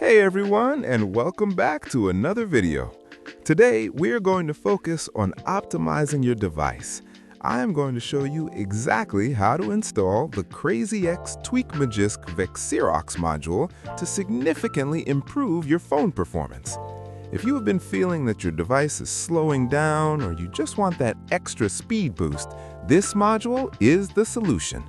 Hey everyone, and welcome back to another video. Today, we're going to focus on optimizing your device. I am going to show you exactly how to install the CrazyX Tweak Magisk Vexirox module to significantly improve your phone performance. If you have been feeling that your device is slowing down or you just want that extra speed boost, this module is the solution.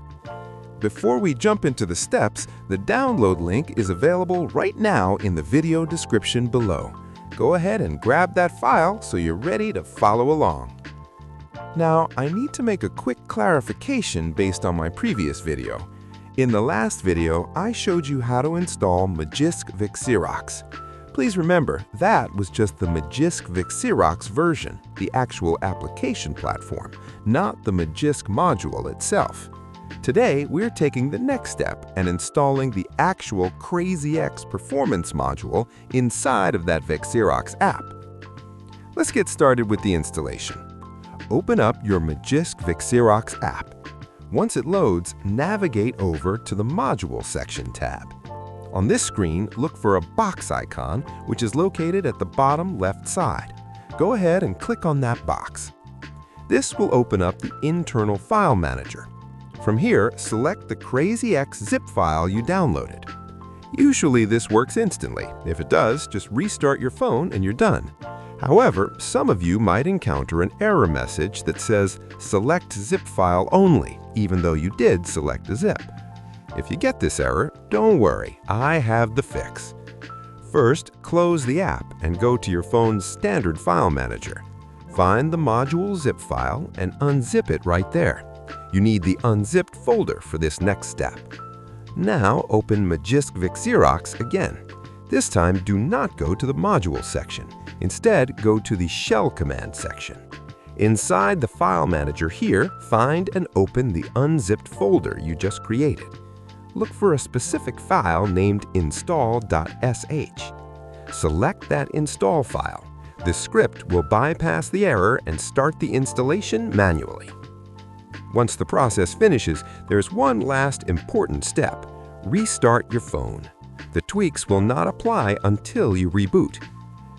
Before we jump into the steps, the download link is available right now in the video description below. Go ahead and grab that file so you're ready to follow along. Now, I need to make a quick clarification based on my previous video. In the last video, I showed you how to install Magisk Vexirox. Please remember, that was just the Magisk Vexirox version, the actual application platform, not the Magisk module itself. Today, we're taking the next step and installing the actual CrazyX performance module inside of that Vexirox app. Let's get started with the installation. Open up your Magisk Vexirox app. Once it loads, navigate over to the Module section tab. On this screen, look for a box icon, which is located at the bottom left side. Go ahead and click on that box. This will open up the internal file manager. From here, select the CrazyX zip file you downloaded. Usually this works instantly. If it does, just restart your phone and you're done. However, some of you might encounter an error message that says select zip file only, even though you did select a zip. If you get this error, don't worry, I have the fix. First, close the app and go to your phone's standard file manager. Find the module zip file and unzip it right there. You need the unzipped folder for this next step. Now open Magisk Vexirox again. This time, do not go to the module section. Instead, go to the shell command section. Inside the file manager here, find and open the unzipped folder you just created. Look for a specific file named install.sh. Select that install file. The script will bypass the error and start the installation manually. Once the process finishes, there's one last important step. Restart your phone. The tweaks will not apply until you reboot.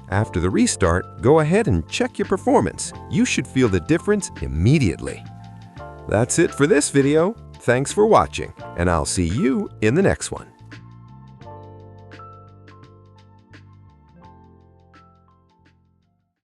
After the restart, go ahead and check your performance. You should feel the difference immediately. That's it for this video. Thanks for watching, and I'll see you in the next one.